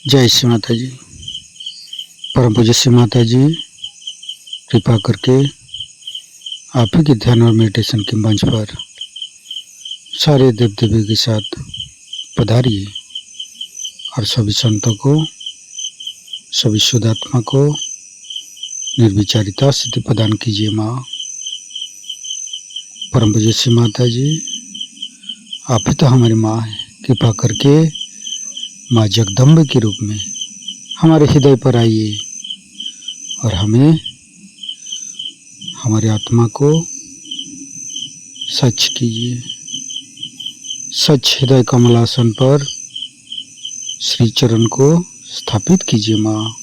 जय श्री माता जी। परम पूज्य श्री माता जी, कृपा करके आप ही के ध्यान और मेडिटेशन के मंच पर सारे देव देवी के साथ पधारिए और सभी संतों को, सभी शुद्धात्मा को निर्विचारिता सिद्धि प्रदान कीजिए। माँ परम पूज्य श्री माता जी, आप ही तो हमारी माँ है। कृपा करके माँ जगदम्बे के रूप में हमारे हृदय पर आइए और हमें, हमारी आत्मा को सच कीजिए। सच हृदय कमलासन पर श्री चरण को स्थापित कीजिए। माँ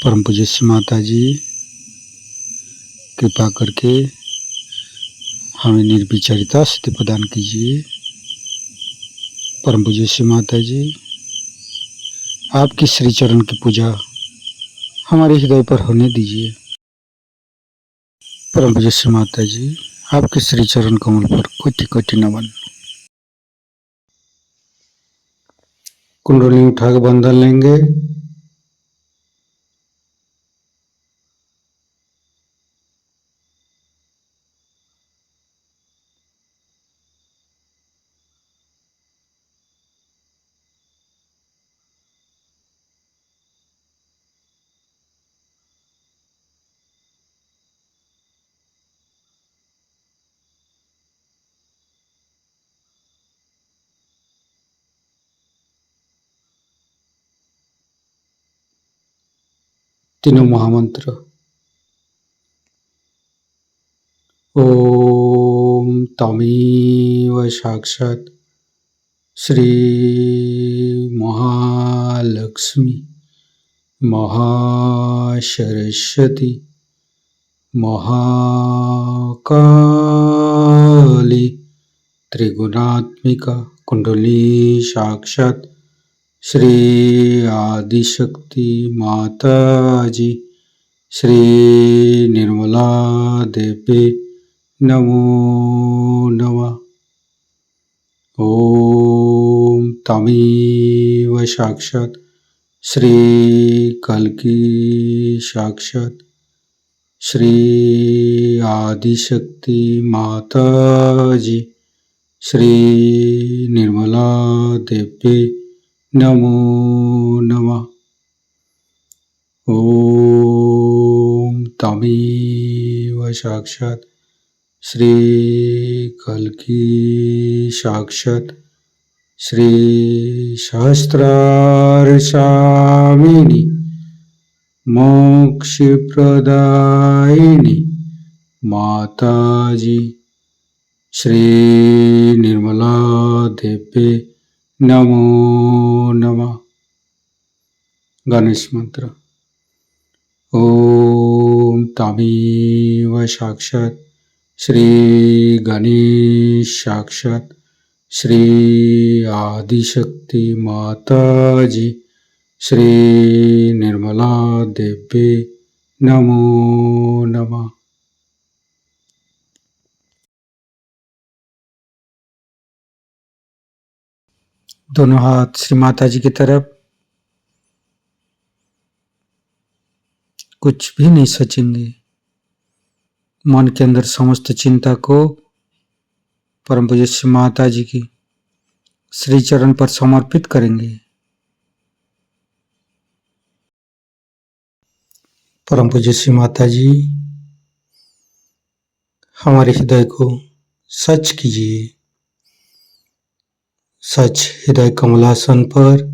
परम पूज्य श्री माता जी, कृपा करके हमें निर्विचारिता सिद्धि प्रदान कीजिए। परम पूज्य श्री माता जी, आपकी श्री चरण की पूजा हमारे हृदय पर होने दीजिए। परम पूज्य श्री माता जी, आपके श्री चरण कमल पर कोटि कोटि नमन। कुंडली उठा के बंधन लेंगे। तीनों महामंत्र। ओम तमेव साक्षात् श्री महालक्ष्मी महासरस्वती महाकाली त्रिगुणात्मिका कुंडली साक्षात् श्री आदिशक्ति माता जी श्री निर्मला देवी नमो नमः। ओम तमेव साक्षात् श्री कल्की साक्षात् श्री आदिशक्ति माता जी श्री निर्मला देवी नमो नमः। ओम तमेव साक्षात् श्री कल्की साक्षात् श्री सहस्रारसामिनी मोक्षप्रदायिनी माता जी श्री निर्मला देवी नमो नमः। गणेश मंत्र। ओम तमेव साक्षात् श्री गणेश साक्षात् श्री आदिशक्ति माता जी श्री निर्मला देवी नमो नमः। दोनों हाथ श्री माता जी की तरफ। कुछ भी नहीं सोचेंगे। मन के अंदर समस्त चिंता को परम पूज्य श्री माता जी की श्री चरण पर समर्पित करेंगे। परम पूज्य श्री माता जी, हमारे हृदय को सच कीजिए। सच हृदय कमलासन पर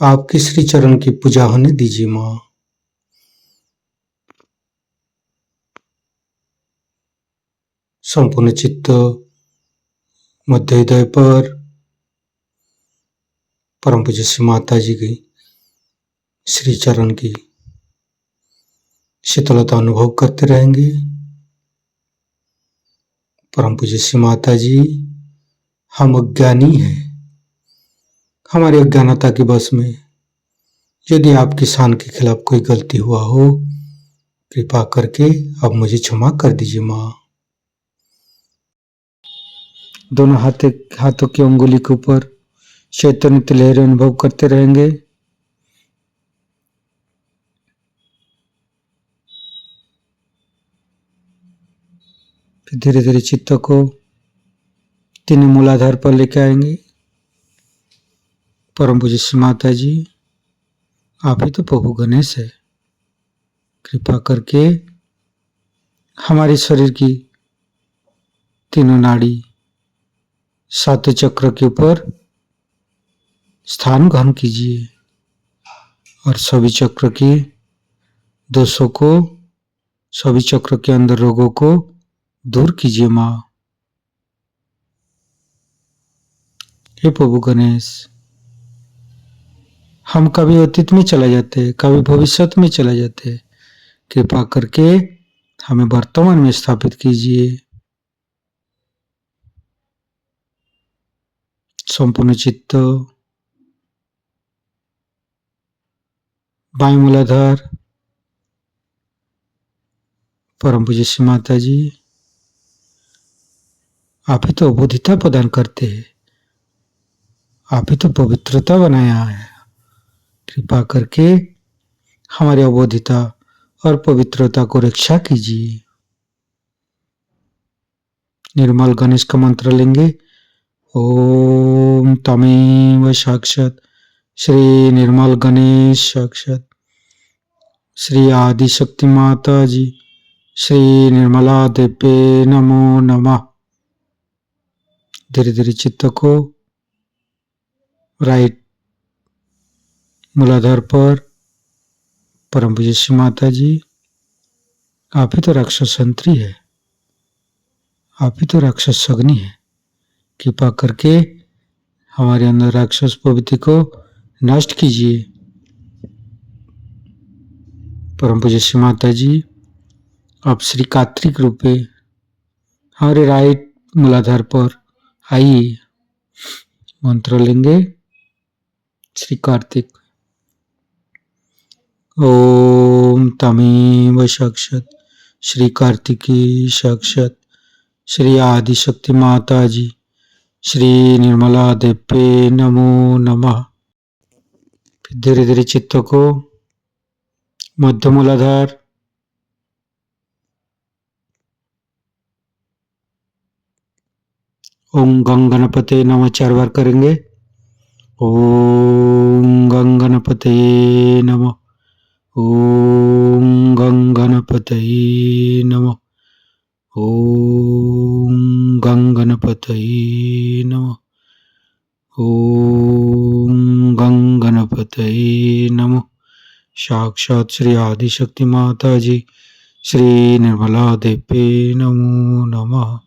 आपके श्री चरण की पूजा होने दीजिए। माँ संपूर्ण चित्त मध्य हृदय पर परम पूज्य श्री माता जी की श्री चरण की शीतलता अनुभव करते रहेंगे। परम पूज्य श्री माता जी, हम अज्ञानी हैं। हमारी अज्ञानता के बस में यदि आपकी शान के खिलाफ कोई गलती हुआ हो, कृपा करके अब मुझे क्षमा कर दीजिए। माँ दोनों हाथों की उंगली के ऊपर चैतन्य की लहरें अनुभव करते रहेंगे। फिर धीरे धीरे चित्त को तीनों मूलाधार पर लेके आएंगे। परम पूज्य श्री माता जी, आप ही तो प्रभु गणेश है। कृपा करके हमारे शरीर की तीनों नाड़ी सात चक्र के ऊपर स्थान ग्रहण कीजिए और सभी चक्र के दोषों को, सभी चक्र के अंदर रोगों को दूर कीजिए माँ। हे प्रभु गणेश, हम कभी अतीत में चले जाते, कभी भविष्य में चले जाते, कृपा करके हमें वर्तमान में स्थापित कीजिए। संपूर्ण चित्त बाएं मूलाधार। परम पूज्य श्री माता जी, आप ही तो अबोधिता प्रदान करते हैं, आप ही तो पवित्रता बनाया है। कृपा करके हमारी अबोधिता और पवित्रता को रक्षा कीजिए। निर्मल गणेश का मंत्र लेंगे। ओम तमेव साक्षात श्री निर्मल गणेश साक्षात श्री आदिशक्ति माता जी श्री निर्मला देव्ये नमो नमः। धीरे धीरे चित्त को राइट मूलाधार पर। परम पूज्य श्री माता जी, आप ही तो राक्षस संतरी है, आप ही तो राक्षस अग्नि है। कृपा करके हमारे अंदर राक्षस प्रवृत्ति को नष्ट कीजिए। परम पूज्य श्री माता जी, आप श्री कार्तिक रूप में हमारे राइट मूलाधार पर आइए। मंत्र लेंगे। श्री कार्तिक। ओम तमेव साक्षात श्री कार्तिकी साक्षात श्री आदिशक्ति माता जी श्री निर्मला देव्ये नमो नमः। फिर धीरे धीरे चित्त को मध्य मूलाधार। ओम गंग गणपते नमः 4 बार करेंगे। ओम गंग गणपते नमः। ओम गंग गणपते नमः। ओम गंग गणपते नमः। ओम गंग गणपते नमः। साक्षात श्री आदिशक्ति माता जी श्री निर्मला देव्ये नमो नमः।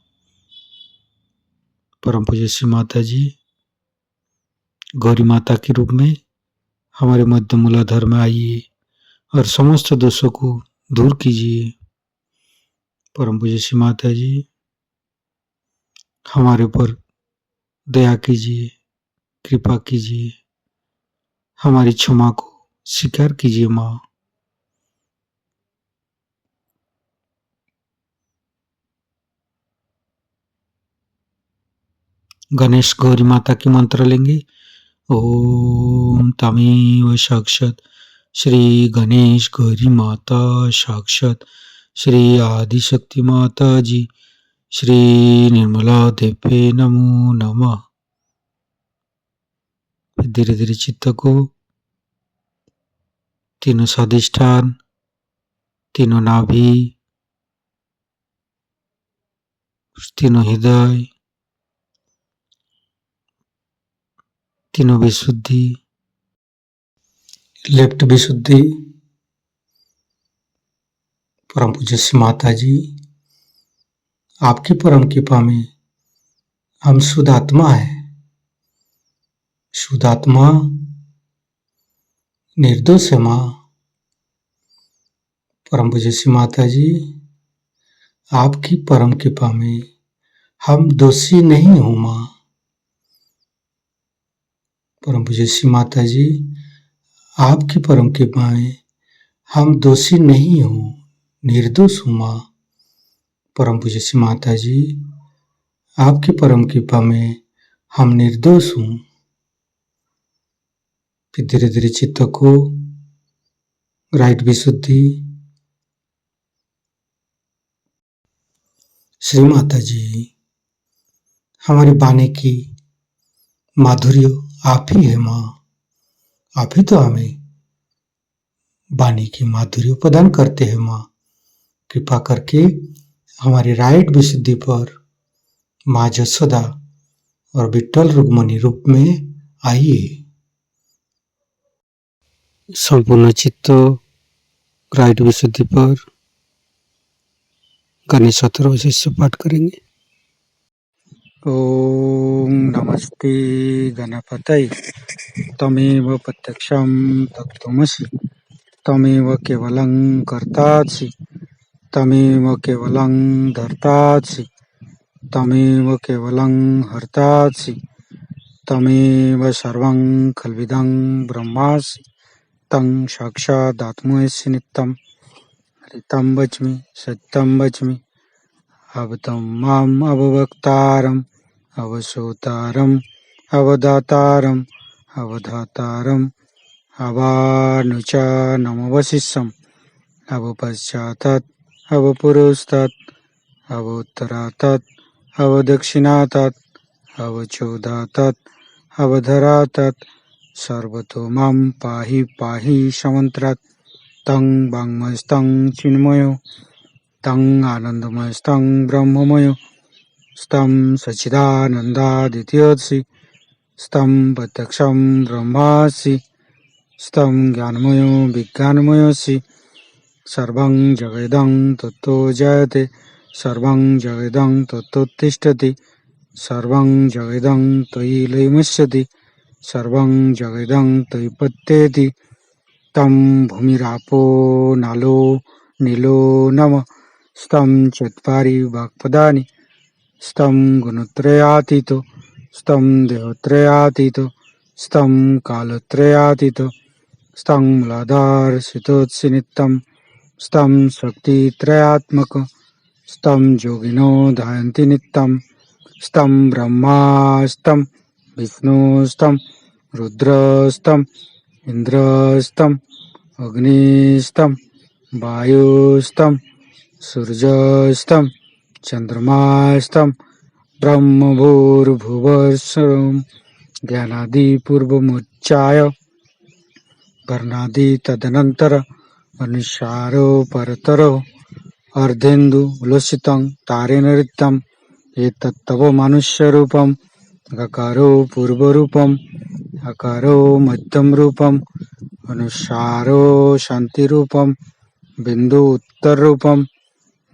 परम पूज्य श्री माता जी, गौरी माता के रूप में हमारे मध्य मूलाधार में आइए और समस्त दोषों को दूर कीजिए। परम पूज्य श्री माता जी, हमारे ऊपर दया कीजिए, कृपा कीजिए, हमारी क्षमा को स्वीकार कीजिए माँ। गणेश गौरी माता की मंत्र लेंगे। ओम तमेव साक्षात श्री गणेश गौरी माता साक्षात श्री आदिशक्ति माता जी श्री निर्मला देव्ये नमो नमः। धीरे धीरे चित्त को तीनों स्वादिष्ठान, तीनों नाभि, तीनों हृदय, तीनों विशुद्धि, लेफ्ट विशुद्धि। परम पूज्य श्री माता जी, आपकी परम कृपा में हम शुद्ध आत्मा है। शुद्ध आत्मा निर्दोष है माँ। परम पूज्य श्री माता जी, आपकी परम कृपा में हम दोषी नहीं हूं माँ। परम पूज्य श्री माता जी, आपकी परम कृपा में हम दोषी नहीं हूं, निर्दोष हूं माँ। परम पूज्य श्री माता जी, आपकी परम कृपा में हम निर्दोष हूं। फिर धीरे धीरे चित्त को राइट विशुद्धि। श्री माता जी, हमारी वाणी की माधुर्य आप ही है माँ। आप ही तो हमें वाणी की माधुर्य प्रदान करते हैं माँ। कृपा करके हमारी राइट विशुद्धि पर माँ जसोदा और विट्ठल रुक्मणी रूप में आइए। संपूर्ण चित्त राइट विशुद्धि पर गणेश अथर्वशीर्ष पाठ करेंगे। ओम नमस्ते गणपतये तमेव प्रत्यक्षं तत्त्वमसि तमेव केवलं कर्तासि तमेव केवलं धर्तासि तमेव केवलं हर्तासि तमेव सर्वं खल्विदं ब्रह्मासि तं साक्षादात्मसि नित्यं हरितं वच्मि सत्यं वच्मि अवतं माम् अववक्तारम् अवसोतारम् अवदातारम् अवधातारम् अवानुचानमवशिष्यम् अवपश्चातात् अवपुरस्तात् अवोत्तरातात् अवदक्षिणातात् अवचोदातात् अवधरातात् सर्वतो मां पाहि पाहि समन्त्रात् तं वाङ्मयस्तं चिन्मयो तं आनन्दमयस्तं ब्रह्ममयो स्तं सच्चिदानन्दादित्योऽसि स्तं प्रत्यक्षं ब्रह्मासि स्तं ज्ञानमयो विज्ञानमयोऽसि सर्वं जगदं तत्तो जयते सर्वं जगदं तत्तोत्तिष्ठति सर्वं जगदं त्वयि लयमस्यति सर्वं जगदं त्वयि पत्येति तं भूमिरापो नालो नीलो नमः स्तं चत्वारि वाक्पदानि स्तं गुणत्रयातीतो स्तं देहत्रयातीतो स्तं कालत्रयातीतो स्तं मूलाधारसितोत्सि नित्यं स्तं शक्तित्रयात्मक स्तं योगिनो ध्यायन्ति नित्यं स्तं ब्रह्मा स्तं विष्णु स्तं रुद्रस्तं इन्द्रस्तं अग्निस्तं वायुस्तं सूर्यस्तं चन्द्रमास्तं ब्रह्मभूर्भुवस्सुरं ज्ञानादिपूर्वमुच्चाय वर्णादि तदनन्तर अनुसारो परतरो अर्धेन्दु उल्लसितं तारेण ऋतं एतत्तव मनुष्यरूपं गकारो पूर्वरूपम् अकारो मध्यम रूपम् अनुसारो शान्तिरूपम् बिन्दु उत्तररूपम्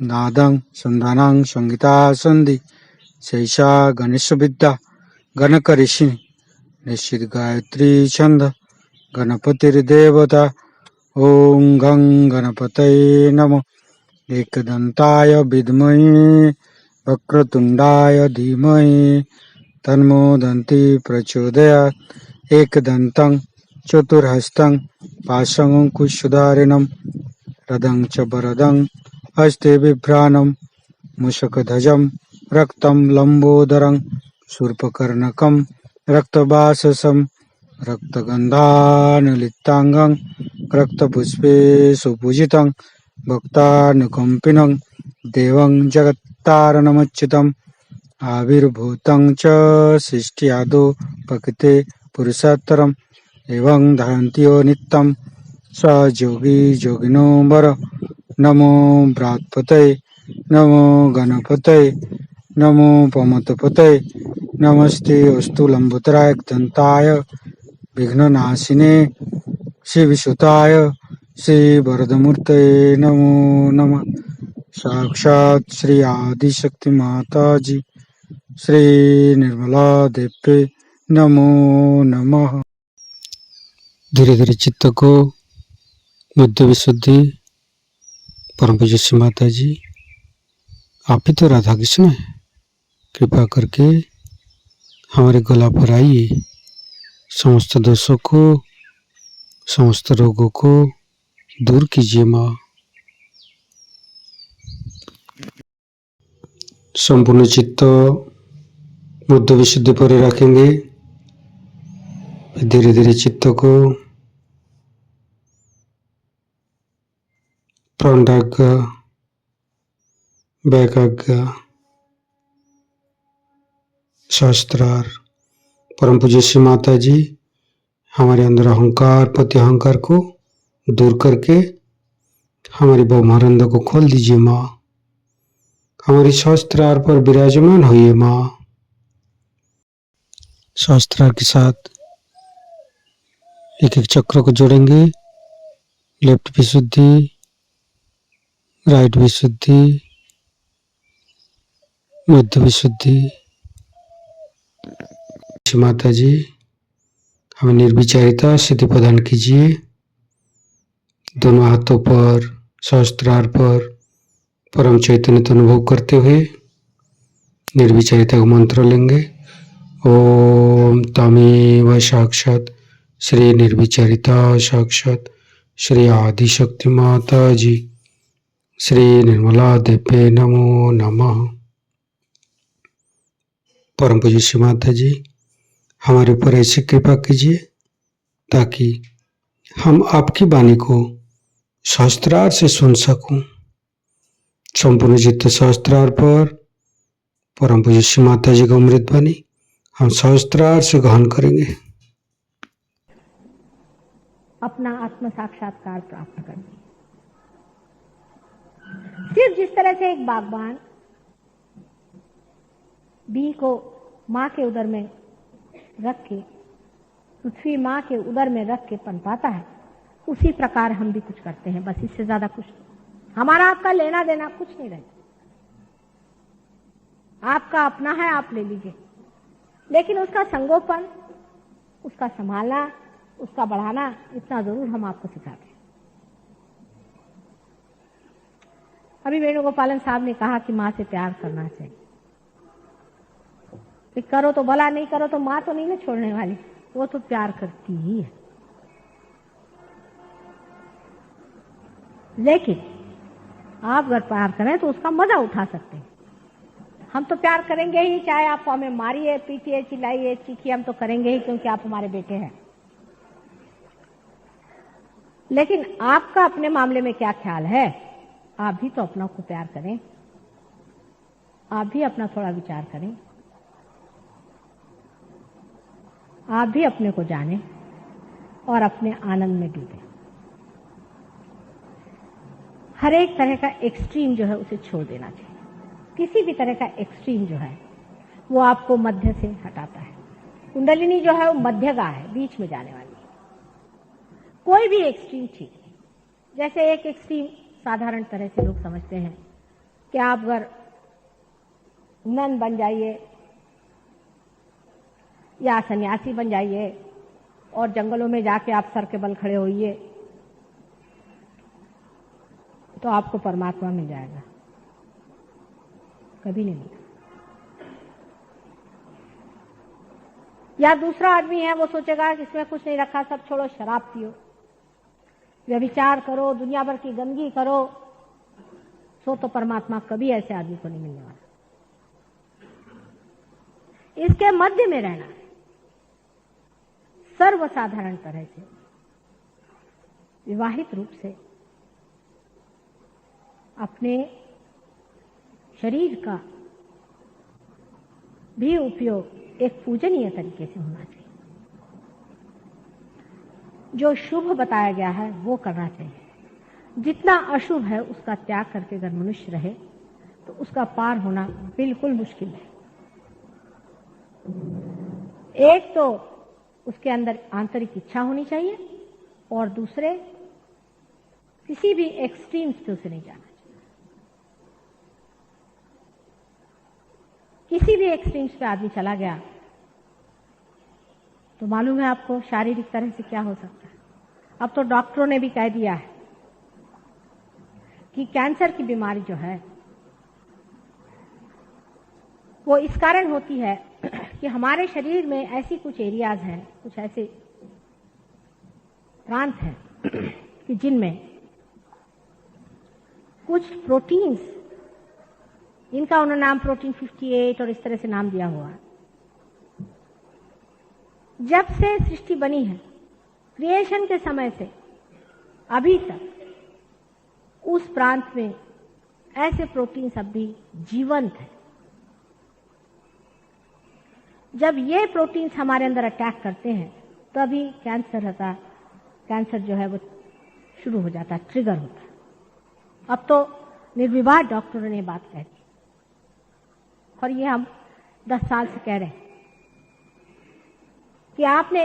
नादं संधानं संगीता सन्धि शैषा गणेशविद्या गणकऋषि निश्चित गायत्री छंद गणपतिर्देवता ओं गं गणपतये नमः एकदन्ताय विद्महे वक्रतुण्डाय धीमहि तन्नो दन्ति प्रचोदयात् एकदन्तं चतुर्हस्तं पाशमङ्कुशधारिणं रदं च वरदं हस्ते बिभ्राणं मूषकध्वजं रक्तं लम्बोदरं शूर्पकर्णकं रक्तवाससं रक्तगन्धानुलिप्ताङ्गं रक्तपुष्पे सुपूजितं भक्तानुकम्पिनं देवं जगत्तारणमच्युतम् आविर्भूतं च सृष्ट्यादौ प्रकृते पुरुषोत्तरम् एवं ध्यायन्ति नित्यं स योगी योगिनो वर नमो बृहत्पतये नमो गणपतये नमो पमतपतये नमस्ते अस्तु लंबोदराय दंताय विघ्ननाशिने शिवसुताय श्री वरदमूर्तये नमो नमः। साक्षात् श्री आदिशक्ति माता जी श्री निर्मला देवी नमो नमः। धीरे धीरे चित्त को मध्य विशुद्धि। परम पूज्य श्री माता जी, आप ही तो राधा कृष्ण है। कृपा करके हमारे गला पर आइए। समस्त दोषों को समस्त रोगों को दूर कीजिए माँ। संपूर्ण चित्त बुद्ध विशुद्धि पर रखेंगे। धीरे धीरे चित्त को प्राणाग्र, वैकाग्र, शास्त्रार। परम पूज्य श्री माता जी हमारे अंदर अहंकार, प्रति अहंकार को दूर करके हमारी ब्रह्मानंद को खोल दीजिए माँ। हमारी शास्त्रार पर विराजमान होइए माँ। शास्त्रार के साथ एक एक चक्र को जोड़ेंगे। लेफ्ट विशुद्धि, राइट विशुद्धि, मध्य विशुद्धि। माता जी हमें निर्विचारिता सिद्धि प्रदान कीजिए। दोनों हाथों पर, सहस्त्रार पर परम चैतन्य का अनुभव करते हुए निर्विचारिता का मंत्र लेंगे। ओम तमेव साक्षात श्री निर्विचारिता साक्षात श्री आदिशक्ति माता जी श्री निर्मला देवे नमो नमः। परम पूज्य श्री माता जी हमारे ऊपर ऐसी कृपा कीजिए ताकि हम आपकी वाणी को शास्त्रार से सुन सकूं। संपूर्ण चित्त शास्त्रार पर परम पूज्य श्री माता जी का अमृत वाणी हम शास्त्रार से ग्रहण करेंगे। अपना आत्म साक्षात्कार प्राप्त करें। सिर्फ जिस तरह से एक बागबान बीज को माँ के उदर में रख के, पृथ्वी माँ के उदर में रख के पनपाता है, उसी प्रकार हम भी कुछ करते हैं। बस इससे ज्यादा कुछ नहीं। हमारा आपका लेना देना कुछ नहीं रहता। आपका अपना है, आप ले लीजिए, लेकिन उसका संगोपन, उसका संभालना, उसका बढ़ाना, इतना जरूर हम आपको सिखाते हैं। अभी वेणुगोपालन साहब ने कहा कि माँ से प्यार करना चाहिए। करो तो भला, नहीं करो तो माँ तो नहीं ना छोड़ने वाली, वो तो प्यार करती ही है। लेकिन आप अगर प्यार करें तो उसका मजा उठा सकते हैं। हम तो प्यार करेंगे ही, चाहे आप हमें मारिए, पीटिए, चिल्लाइए, चीखिए, हम तो करेंगे ही, क्योंकि आप हमारे बेटे हैं। लेकिन आपका अपने मामले में क्या ख्याल है? आप भी तो अपना को प्यार करें, आप भी अपना थोड़ा विचार करें, आप भी अपने को जानें और अपने आनंद में डूबें। हर एक तरह का एक्सट्रीम जो है उसे छोड़ देना चाहिए। किसी भी तरह का एक्सट्रीम जो है वो आपको मध्य से हटाता है। कुंडलिनी जो है वो मध्यगा है, बीच में जाने वाली है। कोई भी एक्सट्रीम ठीक नहीं। जैसे एक एक्सट्रीम साधारण तरह से लोग समझते हैं कि आप अगर नन बन जाइए या सन्यासी बन जाइए और जंगलों में जाके आप सर के बल खड़े होइए तो आपको परमात्मा मिल जाएगा। कभी नहीं मिला। या दूसरा आदमी है, वो सोचेगा कि इसमें कुछ नहीं रखा, सब छोड़ो, शराब पियो, व्यभिचार करो, दुनिया भर की गंदगी करो, सो तो परमात्मा कभी ऐसे आदमी को नहीं मिलने वाला। इसके मध्य में रहना, सर्वसाधारण तरह से, विवाहित रूप से अपने शरीर का भी उपयोग एक पूजनीय तरीके से होना चाहिए। जो शुभ बताया गया है वो करना चाहिए। जितना अशुभ है उसका त्याग करके अगर मनुष्य रहे तो उसका पार होना बिल्कुल मुश्किल है। एक तो उसके अंदर आंतरिक इच्छा होनी चाहिए और दूसरे किसी भी एक्सट्रीम्स पे उसे नहीं जाना चाहिए। किसी भी एक्सट्रीम्स पे आदमी चला गया तो मालूम है आपको शारीरिक तरह से क्या हो सकता है। अब तो डॉक्टरों ने भी कह दिया है कि कैंसर की बीमारी जो है वो इस कारण होती है कि हमारे शरीर में ऐसी कुछ एरियाज हैं, कुछ ऐसे प्रांत हैं कि जिनमें कुछ प्रोटीन्स, इनका उन्होंने नाम प्रोटीन 58 और इस तरह से नाम दिया हुआ है, जब से सृष्टि बनी है, क्रिएशन के समय से अभी तक उस प्रांत में ऐसे प्रोटीन्स अब भी जीवंत हैं। जब ये प्रोटीन्स हमारे अंदर अटैक करते हैं तो अभी कैंसर जो है वो शुरू हो जाता है, ट्रिगर होता है। अब तो निर्विवाद डॉक्टरों ने बात कह दी और ये हम 10 साल से कह रहे हैं कि आपने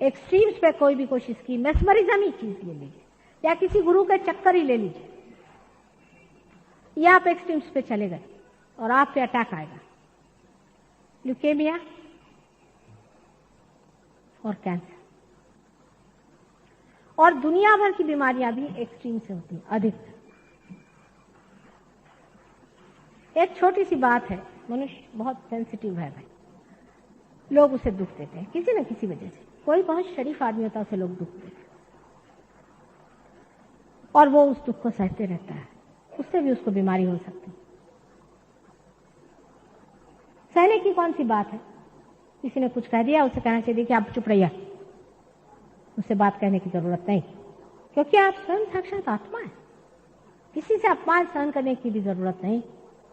एक्सट्रीम्स पे कोई भी कोशिश की, मेस्मरिज्म ही चीज ले लीजिए या किसी गुरु के चक्कर ही ले लीजिए, या आप एक्सट्रीम्स पे चले गए और आप पे अटैक आएगा, ल्यूकेमिया और कैंसर और दुनिया भर की बीमारियां भी एक्सट्रीम से होती हैं, अधिक। एक छोटी सी बात है, मनुष्य बहुत सेंसिटिव है भाई, लोग उसे दुख देते हैं किसी न किसी वजह से। कोई बहुत शरीफ आदमी होता है, उसे लोग दुख देते हैं और वो उस दुख को सहते रहता है, उससे भी उसको बीमारी हो सकती है। सहने की कौन सी बात है? किसी ने कुछ कह दिया, उसे कहना चाहिए कि आप चुप रहिए, उससे बात कहने की जरूरत नहीं, क्योंकि आप स्वयं साक्षात आत्मा है। किसी से अपमान सहन करने की भी जरूरत नहीं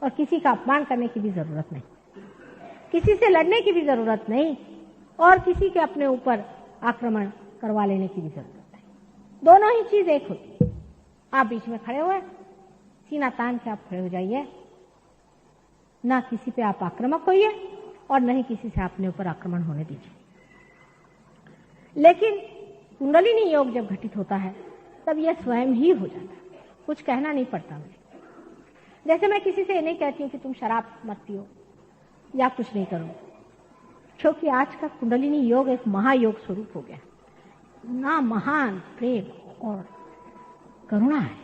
और किसी का अपमान करने की भी जरूरत नहीं, किसी से लड़ने की भी जरूरत नहीं और किसी के अपने ऊपर आक्रमण करवा लेने की भी जरूरत नहीं। दोनों ही चीज एक होती है। आप बीच में खड़े हुए, सीना तान के आप खड़े हो जाइए, ना किसी पे आप आक्रामक होइए और न ही किसी से अपने ऊपर आक्रमण होने दीजिए। लेकिन कुंडलिनी योग जब घटित होता है तब यह स्वयं ही हो जाता है, कुछ कहना नहीं पड़ता मुझे। जैसे मैं किसी से नहीं कहती हूँ कि तुम शराब मत पियो या कुछ नहीं करो, क्योंकि आज का कुंडलिनी योग एक महायोग स्वरूप हो गया, ना महान प्रेम और करुणा है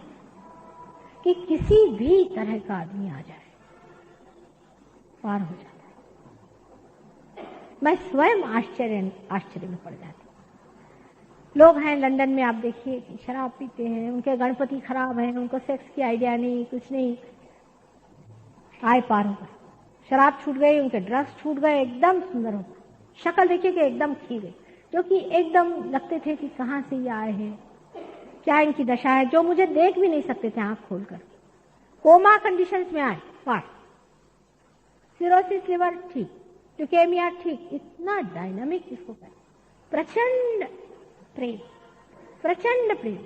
कि किसी भी तरह का आदमी आ जाए पार हो जाता है। मैं स्वयं आश्चर्य में पड़ जाती। लोग हैं लंदन में, आप देखिए कि शराब पीते हैं, उनके गणपति खराब हैं, उनको सेक्स की आइडिया नहीं, कुछ नहीं, आए पार हो गए, शराब छूट गई, उनके ड्रग्स छूट गए, एकदम सुंदर हो गए, शक्ल देखिए कि एकदम खी गई, क्योंकि एकदम लगते थे कि कहाँ से ये आए हैं, क्या इनकी दशा है, जो मुझे देख भी नहीं सकते थे आंख खोलकर। कोमा कंडीशंस में आए पार, सिरोसिस लिवर ठीक, ल्यूकेमिया ठीक, इतना डायनामिक इसको कहते, प्रचंड प्रेम, प्रचंड प्रेम।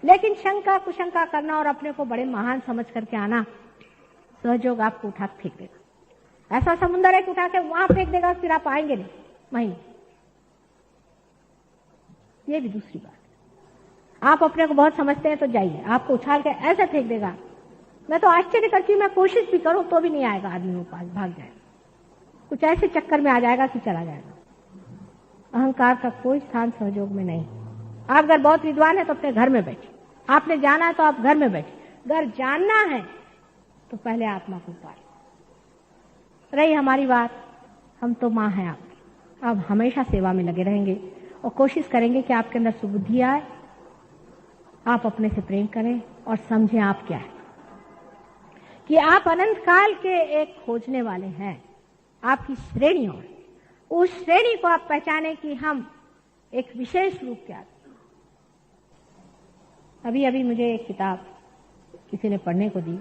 लेकिन शंका कुशंका करना और अपने को बड़े महान समझ करके आना, सहयोग आपको उठा फेंक देगा। ऐसा समुद्र है कि उठा के वहां फेंक देगा, फिर आप आएंगे नहीं वहीं। ये भी दूसरी बात। आप अपने को बहुत समझते हैं तो जाइए, आपको उछाल के ऐसा फेंक देगा, मैं तो आश्चर्य करती हूँ, मैं कोशिश भी करूं तो भी नहीं आएगा, आदमी वो पास भाग जाएगा, कुछ ऐसे चक्कर में आ जाएगा कि चला जाएगा। अहंकार का कोई स्थान सहयोग में नहीं। आप अगर बहुत विद्वान है तो अपने घर में बैठिए, आपने जाना है तो आप घर में बैठिए, अगर जानना है तो पहले आत्मा को पाए। रही हमारी बात, हम तो माँ हैं आपकी, अब हमेशा सेवा में लगे रहेंगे और कोशिश करेंगे कि आपके अंदर सुबुद्धि आए, आप अपने से प्रेम करें और समझें आप क्या है, कि आप अनंत काल के एक खोजने वाले हैं, आपकी श्रेणी और उस श्रेणी को आप पहचाने कि हम एक विशेष रूप के आदमी। अभी अभी मुझे एक किताब किसी ने पढ़ने को दी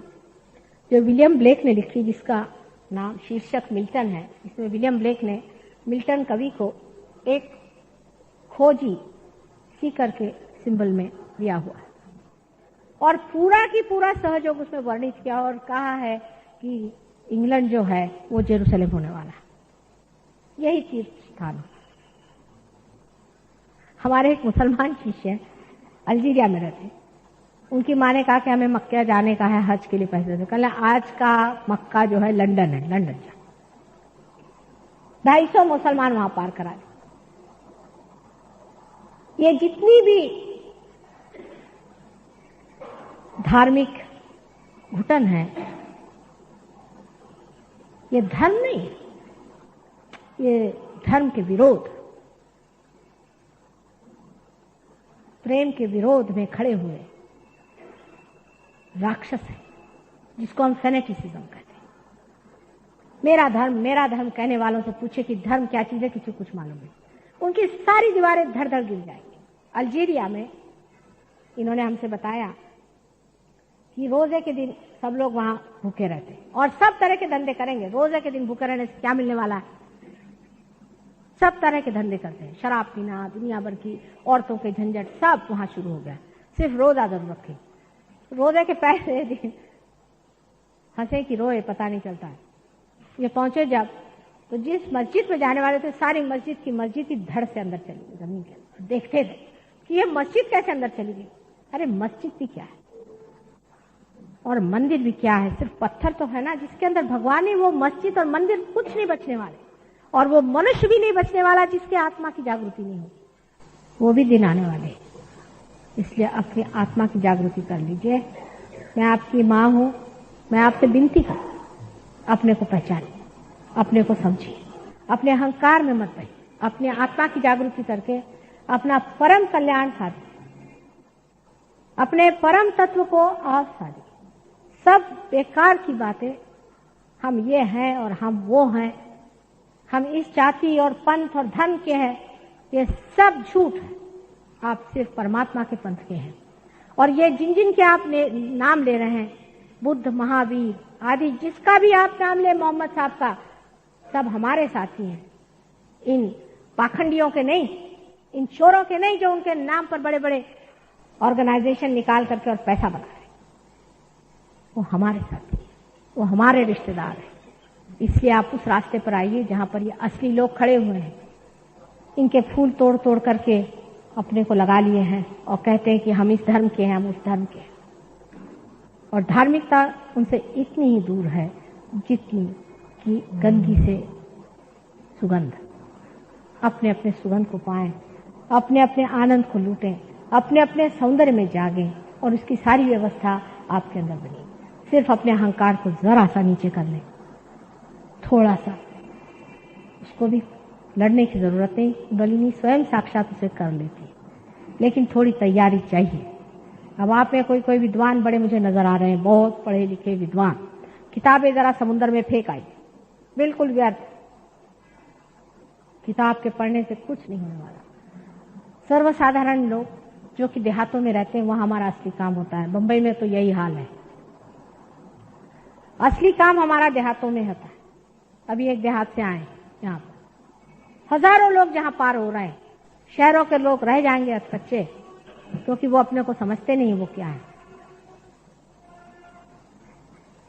जो विलियम ब्लेक ने लिखी, जिसका नाम शीर्षक मिल्टन है। इसमें विलियम ब्लेक ने मिल्टन कवि को एक खोजी सी करके सिंबल में दिया हुआ है और पूरा की पूरा सहयोग उसमें वर्णित किया और कहा है कि इंग्लैंड जो है वो जेरूसलम होने वाला है, यही तीर्थ स्थान है। हमारे एक मुसलमान शिष्य अल्जीरिया में रहते, उनकी माँ ने कहा कि हमें मक्का जाने का है, हज के लिए पैसे दे। कल आज का मक्का जो है लंदन है, लंदन जा 250 मुसलमान वहां पार करा दे। ये जितनी भी धार्मिक घुटन है, ये धर्म नहीं है, ये धर्म के विरोध, प्रेम के विरोध में खड़े हुए राक्षस है, जिसको हम फेनेटिसिज्म कहते हैं। मेरा धर्म कहने वालों से पूछे कि धर्म क्या चीज है, किसी को कुछ मालूम नहीं। उनकी सारी दीवारें धड़ धड़ गिर जाएंगी। अल्जीरिया में इन्होंने हमसे बताया कि रोजे के दिन सब लोग वहां भूखे रहते और सब तरह के धंधे करेंगे। रोजे के दिन भूखे रहने से क्या मिलने वाला है? सब तरह के धंधे करते हैं, शराब पीना, दुनिया भर की औरतों के झंझट, सब वहां शुरू हो गया। सिर्फ रोजा जरूर रखे। रोजे के पहले दिन हंसे कि रोए पता नहीं चलता है। ये पहुंचे जब, तो जिस मस्जिद में जाने वाले थे सारी मस्जिद की धड़ से अंदर चली गई जमीन के अंदर। देखते थे कि ये मस्जिद कैसे अंदर चली गई। अरे मस्जिद भी क्या है और मंदिर भी क्या है, सिर्फ पत्थर तो है ना जिसके अंदर भगवान है। वो मस्जिद और मंदिर कुछ नहीं बचने वाले, और वो मनुष्य भी नहीं बचने वाला जिसके आत्मा की जागृति नहीं हो। वो भी दिन आने वाले, इसलिए अपनी आत्मा की जागृति कर लीजिए। मैं आपकी माँ हूं, मैं आपसे विनती करती, अपने को पहचानिए, अपने को समझिए, अपने अहंकार में मत रहिए, अपने आत्मा की जागृति करके अपना परम कल्याण साधिए, अपने परम तत्व को आप साधिए। सब बेकार की बातें, हम ये हैं और हम वो हैं, हम इस जाति और पंथ और धर्म के हैं, ये सब झूठ है। आप सिर्फ परमात्मा के पंथ के हैं। और ये जिन जिन के आप नाम ले रहे हैं, बुद्ध, महावीर आदि, जिसका भी आप नाम ले, मोहम्मद साहब का, सब हमारे साथी हैं। इन पाखंडियों के नहीं, इन चोरों के नहीं, जो उनके नाम पर बड़े बड़े ऑर्गेनाइजेशन निकाल करके और पैसा बना रहे। वो हमारे साथी, वो हमारे रिश्तेदार हैं। इसलिए आप उस रास्ते पर आइए जहां पर ये असली लोग खड़े हुए हैं। इनके फूल तोड़ तोड़ करके अपने को लगा लिए हैं और कहते हैं कि हम इस धर्म के हैं, हम उस धर्म के हैं। और धार्मिकता उनसे इतनी ही दूर है जितनी कि गंदगी से सुगंध। अपने अपने सुगंध को पाएं, अपने अपने आनंद को लूटें, अपने अपने सौंदर्य में जागें और उसकी सारी व्यवस्था आपके अंदर बनी। सिर्फ अपने अहंकार को जरा सा नीचे कर लें, थोड़ा सा, उसको भी लड़ने की जरूरत नहीं, कुंडलिनी स्वयं साक्षात उसे कर लेती, लेकिन थोड़ी तैयारी चाहिए। अब आप में कोई विद्वान बड़े मुझे नजर आ रहे हैं, बहुत पढ़े लिखे विद्वान, किताबें जरा समुद्र में फेंक आई, बिल्कुल व्यर्थ। किताब के पढ़ने से कुछ नहीं होने वाला। सर्वसाधारण लोग जो कि देहातों में रहते हैं, वहां हमारा असली काम होता है। बंबई में तो यही हाल है, असली काम हमारा देहातों में होता है। अभी एक देहात से आए यहाँ पर, हजारों लोग जहां पार हो रहे हैं, शहरों के लोग रह जाएंगे कच्चे, क्योंकि वो अपने को समझते नहीं वो क्या है।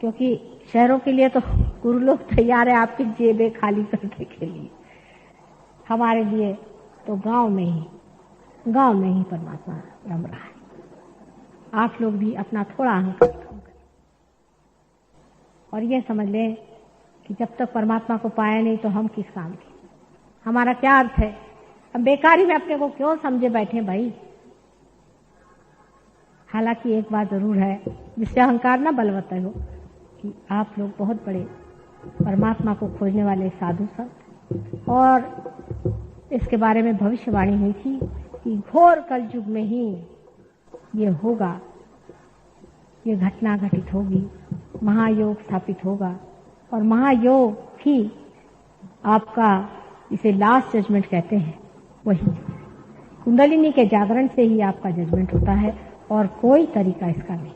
क्योंकि शहरों के लिए तो गुरु लोग तैयार है आपकी जेबें खाली करने के लिए, हमारे लिए तो गांव में ही परमात्मा रम रहा है। आप लोग भी अपना थोड़ा अहंकार कम करें और ये समझ लें कि जब तक परमात्मा को पाया नहीं तो हम किस काम के, हमारा क्या अर्थ है। हम बेकारी में अपने को क्यों समझे बैठे भाई। हालांकि एक बात जरूर है जिससे अहंकार ना बलवत्ता हो, कि आप लोग बहुत बड़े परमात्मा को खोजने वाले साधु संत, और इसके बारे में भविष्यवाणी हुई थी कि घोर कलयुग में ही ये होगा, ये घटना घटित होगी, महायोग स्थापित होगा। और महायोग ही आपका, इसे लास्ट जजमेंट कहते हैं, वही कुंडलिनी के जागरण से ही आपका जजमेंट होता है और कोई तरीका इसका नहीं।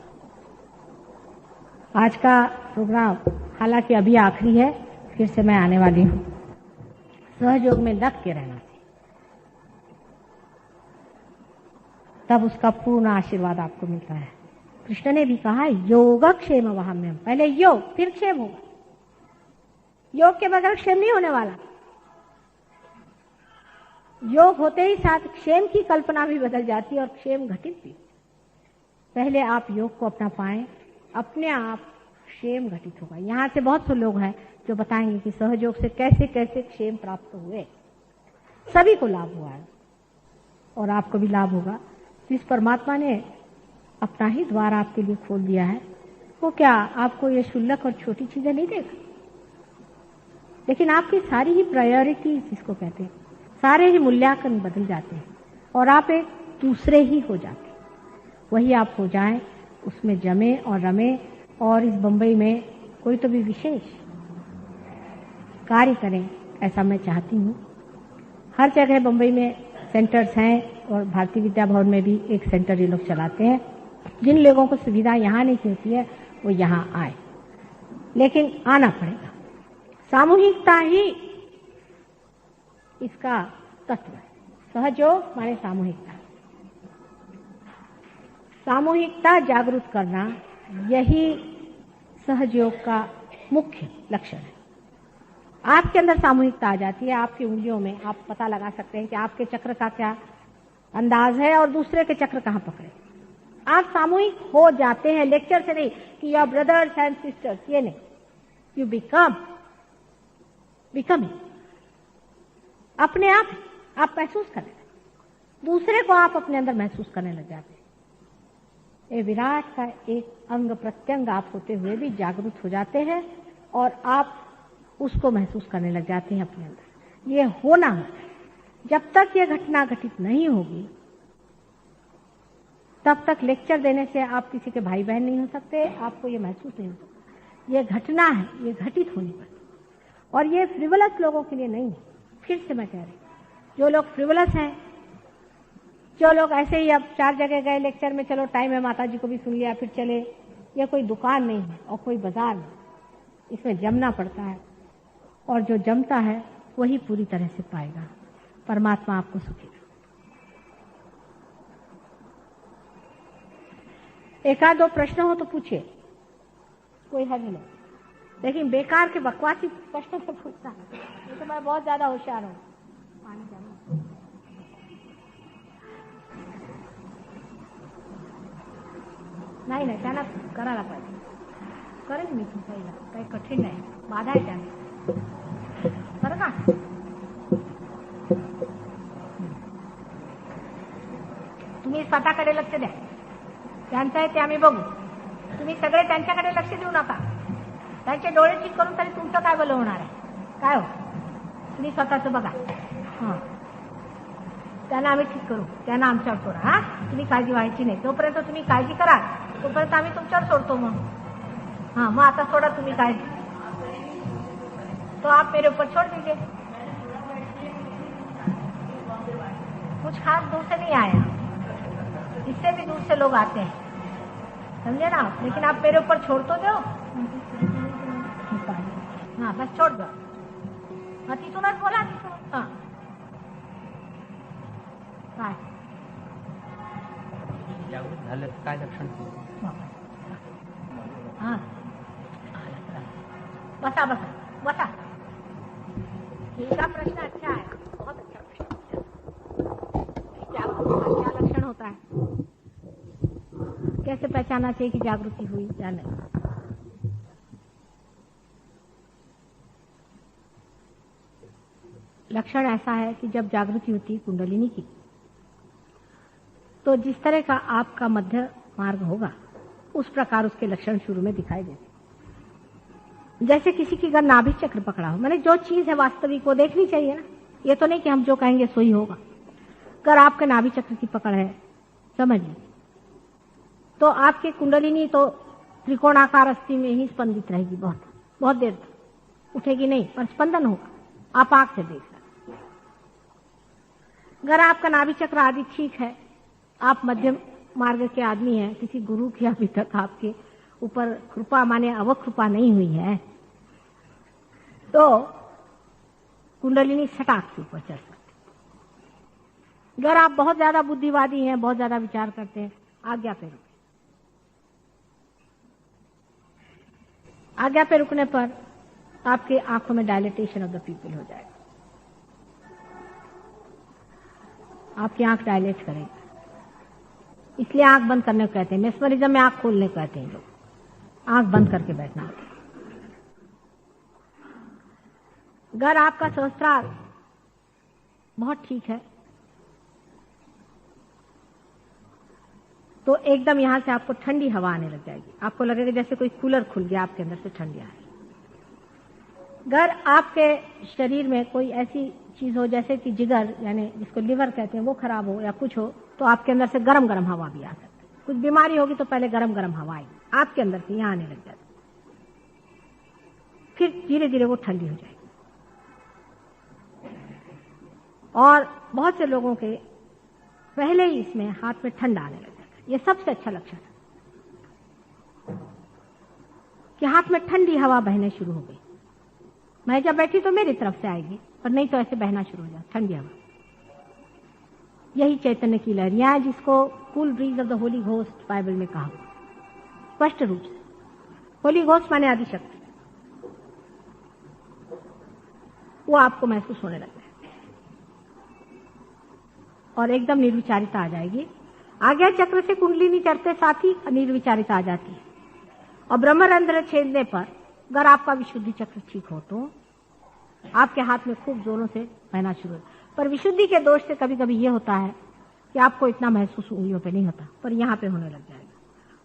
आज का प्रोग्राम हालांकि अभी आखिरी है, फिर से मैं आने वाली हूँ। सहयोग में लग के रहना चाहिए, तब उसका पूर्ण आशीर्वाद आपको मिलता है। कृष्ण ने भी कहा योगक्षेम वहाम्यम, पहले योग फिर क्षेम होगा। योग के बगैर क्षेम नहीं होने वाला। योग होते ही साथ क्षेम की कल्पना भी बदल जाती है और क्षेम घटित भी। पहले आप योग को अपना पाएं, अपने आप क्षेम घटित होगा। यहाँ से बहुत से लोग हैं जो बताएंगे कि सहयोग से कैसे कैसे क्षेम प्राप्त हुए। सभी को लाभ हुआ है और आपको भी लाभ होगा। जिस परमात्मा ने अपना ही द्वार आपके लिए खोल दिया है, वो क्या आपको ये क्षुल्लक और छोटी चीजें नहीं देगा, लेकिन आपकी सारी ही प्रायोरिटी जिसको कहते हैं, सारे ही मूल्यांकन बदल जाते हैं और आप एक दूसरे ही हो जाते हैं। वही आप हो जाएं, उसमें जमे और रमे। और इस बंबई में कोई तो भी विशेष कार्य करें, ऐसा मैं चाहती हूँ। हर जगह बम्बई में सेंटर्स हैं और भारतीय विद्या भवन में भी एक सेंटर ये लोग चलाते हैं। जिन लोगों को सुविधा यहाँ नहीं होती है वो यहाँ आए, लेकिन आना पड़ेगा। सामूहिकता ही इसका तत्व है। सहयोग माने सामूहिकता। सामूहिकता जागरूक करना, यही सहयोग का मुख्य लक्षण है। आपके अंदर सामूहिकता आ जाती है, आपकी उंगलियों में आप पता लगा सकते हैं कि आपके चक्र का क्या अंदाज है और दूसरे के चक्र कहाँ पकड़े। आप सामूहिक हो जाते हैं, लेक्चर से नहीं कि योर ब्रदर्स एंड सिस्टर्स, ये नहीं, यू बिकम अपने आप महसूस करने लगे, दूसरे को आप अपने अंदर महसूस करने लग जाते हैं। ये विराट का एक अंग प्रत्यंग आप होते हुए भी जागरूक हो जाते हैं और आप उसको महसूस करने लग जाते हैं अपने अंदर। ये होना है। जब तक ये घटना घटित नहीं होगी तब तक लेक्चर देने से आप किसी के भाई बहन नहीं हो सकते, आपको ये महसूस नहीं हो सकता। ये घटना है, ये घटित होनी पड़ती, और ये फ्रिवलस लोगों के लिए नहीं है। फिर से मैं कह रही हूँ, जो लोग फ्रिवलस हैं, जो लोग ऐसे ही अब 4 जगह गए लेक्चर में, चलो टाइम है माता जी को भी सुन लिया फिर चले, ये कोई दुकान नहीं है और कोई बाजार नहीं। इसमें जमना पड़ता है, और जो जमता है वही पूरी तरह से पाएगा। परमात्मा आपको सुखी रखे। एक आध 2 प्रश्न हो तो पूछिए, कोई हर्ज नहीं, लेकिन बेकार के बकवासी प्रश्न से पूछता है, ये तो मैं बहुत ज्यादा होशियार हूँ। पानी जाना नाही त्यांना करायला पाहिजे, करेन मी तुमचा इलाज, काही कठीण नाही, बाधा आहे त्याने, बरं का? तुम्ही स्वतःकडे लक्ष द्या, त्यांचं आहे ते आम्ही बघू, तुम्ही सगळे त्यांच्याकडे लक्ष देऊ नका, त्यांचे डोळे चीक करून तरी तुमचं काय भलं होणार आहे? काय हो, तुम्ही स्वतःचं बघा, हां त्यांना आम्ही ठीक करू, त्यांना आमच्यावर सोडा, हा तुम्ही काळजी व्हायची नाही, तोपर्यंत तुम्ही काळजी करा, तोपर्यंत आम्ही तुमच्यावर सोडतो मग, हाँ मग आता सोडा तुम्ही काळजी, तो आप मेरे ऊपर छोड़ दीजिए, कुछ खास दूर से नहीं आया, इससे भी दूर से लोग आते हैं, समझे ना, लेकिन आप मेरे ऊपर छोड़ तो दो, हाँ बस छोड़ दो, हाँ तिथूनच बोला, तिथून, हाँ काय जागृत झालं काय लक्षण? हाँ बसा बसा बसा, इनका प्रश्न अच्छा है, बहुत अच्छा प्रश्न है। जागरूक का क्या लक्षण होता है, कैसे पहचाना चाहिए कि जागृति हुई या नहीं? लक्षण ऐसा है कि जब जागृति होती है कुंडलिनी की, तो जिस तरह का आपका मध्य मार्ग होगा उस प्रकार उसके लक्षण शुरू में दिखाई देते। जैसे किसी की अगर नाभि चक्र पकड़ा हो, मैंने जो चीज है वास्तविक वो देखनी चाहिए ना, ये तो नहीं कि हम जो कहेंगे सो ही होगा। अगर आपके नाभि चक्र की पकड़ है, समझ लीजिए, तो आपकी कुंडलिनी तो त्रिकोणाकार अस्थि में ही स्पंदित रहेगी, बहुत बहुत देर तक उठेगी नहीं, पर स्पंदन होगा, आप आंख से देख सकते। अगर आपका नाभि चक्र आदि ठीक है, आप मध्यम मार्ग के आदमी हैं, किसी गुरु की अभी तक आपके ऊपर कृपा माने अवकृपा नहीं हुई है, तो कुंडलिनी सटाक के ऊपर चढ़ सकते। अगर आप बहुत ज्यादा बुद्धिवादी हैं, बहुत ज्यादा विचार करते हैं, आज्ञा पे रुके, आज्ञा पे रुकने पर आपके आंखों में डायलेटेशन ऑफ द पीपल हो जाएगा, आपकी आंख डायलेट करेगी, इसलिए आंख बंद करने को कहते हैं। मेस्मरिज्म में आंख खोलने को कहते हैं लोग, आंख बंद करके बैठना। अगर आपका सहस्त्रार बहुत ठीक है तो एकदम यहां से आपको ठंडी हवा आने लग जाएगी, आपको लगेगा जैसे कोई कूलर खुल गया आपके अंदर से ठंडी आ रही। अगर आपके शरीर में कोई ऐसी चीज हो जैसे कि जिगर यानी जिसको लिवर कहते हैं वो खराब हो या कुछ हो, तो आपके अंदर से गरम गरम हवा भी आ सकती है। कुछ बीमारी होगी तो पहले गरम गरम हवा आएगी आपके अंदर से, यहां आने लग जाती, फिर धीरे धीरे वो ठंडी हो जाएगी। और बहुत से लोगों के पहले ही इसमें हाथ में ठंड आने लग जाता है। ये सबसे अच्छा लक्षण है कि हाथ में ठंडी हवा बहने शुरू हो गई। मैं जब बैठी तो मेरी तरफ से आएगी, पर नहीं तो ऐसे बहना शुरू हो जाए ठंडी हवा। यही चैतन्य की लहरियां है, जिसको cool bridge of the Holi ghost Bible में कहा स्पष्ट रूप से। होली घोस्ट माने आदिशक्ति, वो आपको महसूस होने लगता है और एकदम निर्विचारिता आ जाएगी। आज्ञा चक्र से कुंडलिनी चढ़ते साथ ही निर्विचारिता आ जाती है। और ब्रह्मरंध्र छेदने पर अगर आपका विशुद्धि चक्र ठीक हो तो आपके हाथ में खूब जोरों से बहना शुरू हो। पर विशुद्धि के दोष से कभी कभी ये होता है कि आपको इतना महसूस उंगलियों पे नहीं होता, पर यहाँ पे होने लग जाएगा।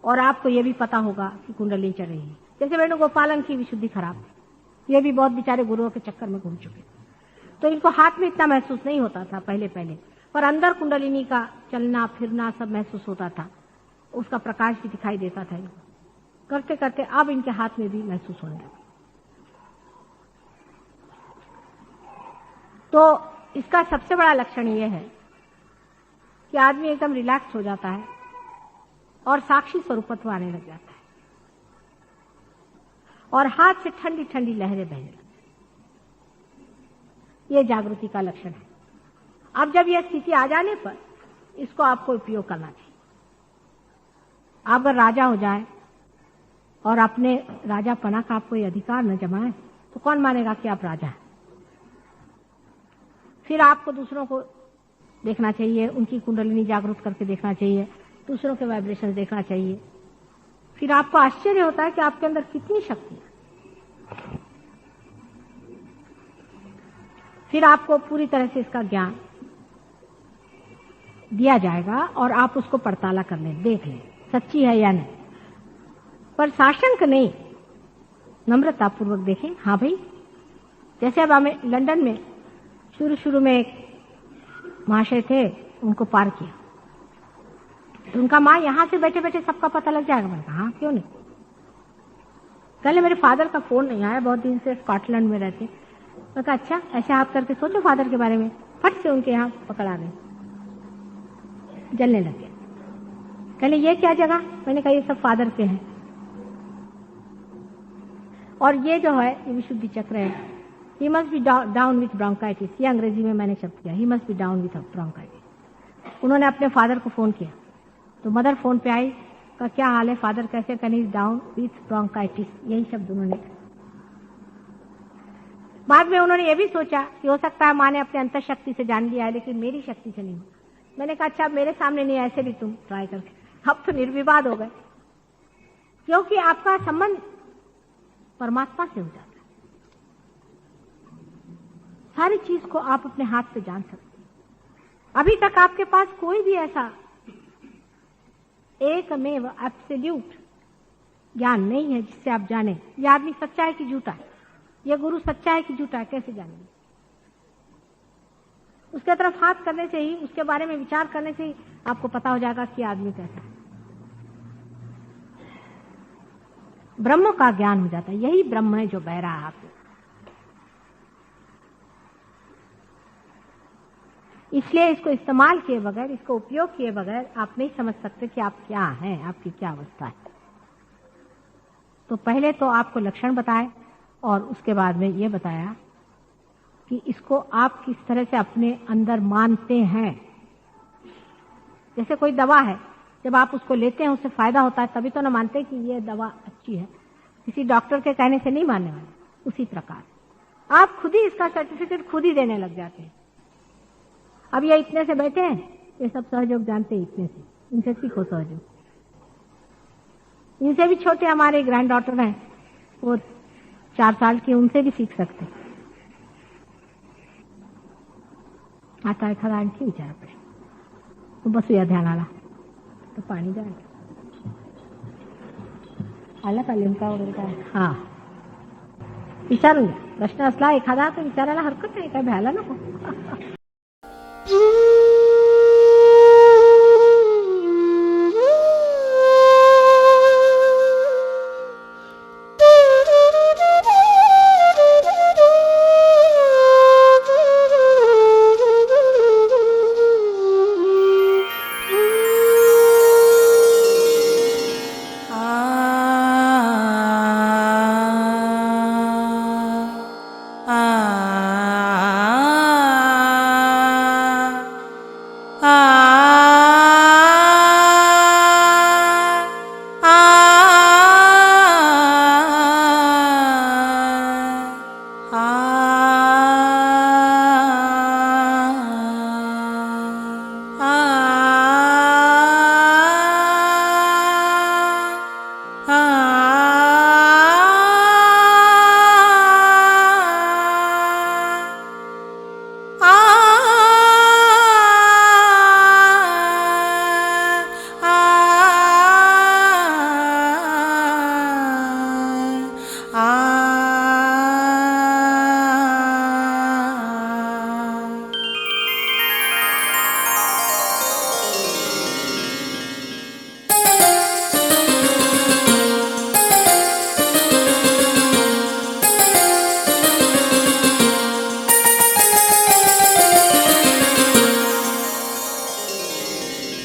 और आपको ये भी पता होगा कि कुंडली चढ़ रही है। जैसे वेणुगोपालन की विशुद्धि खराब है, ये भी बहुत बेचारे गुरुओं के चक्कर में घूम चुके, तो इनको हाथ में इतना महसूस नहीं होता था पहले पहले, पर अंदर कुंडलिनी का चलना फिरना सब महसूस होता था, उसका प्रकाश भी दिखाई देता था इनको। करते करते अब इनके हाथ में भी महसूस होने लगा। तो इसका सबसे बड़ा लक्षण यह है कि आदमी एकदम रिलैक्स हो जाता है और साक्षी स्वरूपत्व आने लग जाता है और हाथ से ठंडी ठंडी लहरें बहने लगती हैं। यह जागृति का लक्षण है। अब जब यह स्थिति आ जाने पर इसको आपको उपयोग करना चाहिए। आप अगर राजा हो जाए और अपने राजापना का आप कोई अधिकार न जमाए तो कौन मानेगा कि आप राजा हैं। फिर आपको दूसरों को देखना चाहिए, उनकी कुंडलिनी जागृत करके देखना चाहिए, दूसरों के वाइब्रेशन देखना चाहिए। फिर आपको आश्चर्य होता है कि आपके अंदर कितनी शक्ति है। फिर आपको पूरी तरह से इसका ज्ञान दिया जाएगा और आप उसको पड़ताला कर लें, देख लें सच्ची है या नहीं। पर साशंक नहीं, नम्रता पूर्वक देखें। हाँ भाई, जैसे अब हमें लंदन में शुरू में एक महाशय थे, उनको पार किया तो उनका माँ यहां से बैठे बैठे सबका पता लग जाएगा। मैंने कहा हाँ क्यों नहीं। पहले मेरे फादर का फोन नहीं आया, बहुत दिन से स्कॉटलैंड में रहते। मैं कहा अच्छा ऐसे आप करके सोचो फादर के बारे में। फट से उनके यहाँ पकड़ा गए, जलने लगे। कहले ये क्या जगह। मैंने कहा ये सब फादर के हैं। और ये जो है ये विशुद्धि चक्र है। He must be down with bronchitis, ये अंग्रेजी में मैंने शब्द किया, he must be down with bronchitis. उन्होंने अपने फादर को फोन किया तो मदर फोन पे आई, का क्या हाल है फादर, कैसे। कहीं डाउन विथ ब्रोंकाइटिस, यही शब्द उन्होंने। बाद में उन्होंने ये भी सोचा कि हो सकता है माँ ने अपने अंतर शक्ति से जान लिया है, लेकिन मेरी शक्ति से नहीं। मैंने कहा अच्छा मेरे सामने नहीं, ऐसे भी तुम ट्राई करके। अब तो निर्विवाद हो गए, क्योंकि आपका संबंध परमात्मा से हो जाता है। सारी चीज को आप अपने हाथ पे जान सकते हैं। अभी तक आपके पास कोई भी ऐसा एकमेव एब्सोल्यूट ज्ञान नहीं है जिससे आप जाने ये आदमी सच्चा है कि झूठा है, ये गुरु सच्चा है कि झूठा है, कैसे जानेंगे। उसके तरफ हाथ करने से ही, उसके बारे में विचार करने से ही आपको पता हो जाएगा कि आदमी कैसा है। ब्रह्म का ज्ञान हो जाता है। यही ब्रह्म है जो बह रहा है आपको। इसलिए इसको इस्तेमाल किए बगैर, इसको उपयोग किए बगैर आप नहीं समझ सकते कि आप क्या हैं, आपकी क्या अवस्था है। तो पहले तो आपको लक्षण बताए और उसके बाद में ये बताया कि इसको आप किस तरह से अपने अंदर मानते हैं। जैसे कोई दवा है, जब आप उसको लेते हैं उससे फायदा होता है तभी तो ना मानते कि ये दवा अच्छी है, किसी डॉक्टर के कहने से नहीं मानने वाले। उसी प्रकार आप खुद ही इसका सर्टिफिकेट खुद ही देने लग जाते हैं। अब ये इतने से बैठे हैं, ये सब सहयोग जानते हैं, इतने से इनसे सीखो सहयोग। इनसे भी छोटे हमारे ग्रैंड डॉटर हैं, वो 4 साल की, उनसे भी सीख सकते। आता है खड़ा आणखी विचार पडे तो बसूया ध्यानाला, तो पाणी द्या आला का लिंका वगैरे काय. हा विचारून घ्या, प्रश्न असला एखादा तर विचारायला हरकत नाही, काय भ्यायला नको.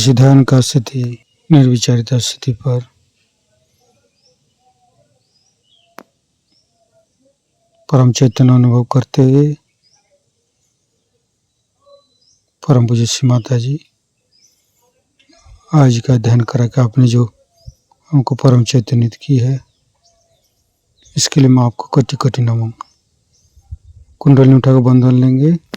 किसी ध्यान का स्थिति, निर्विचारिता स्थिति पर परम चैतन्य अनुभव करते हुए परम पूज्य श्री माता जी आज का ध्यान करा के आपने जो हमको परम चैतन्य की है, इसके लिए मैं आपको कटी कटी नमन। कुंडली उठाकर बंधन लेंगे।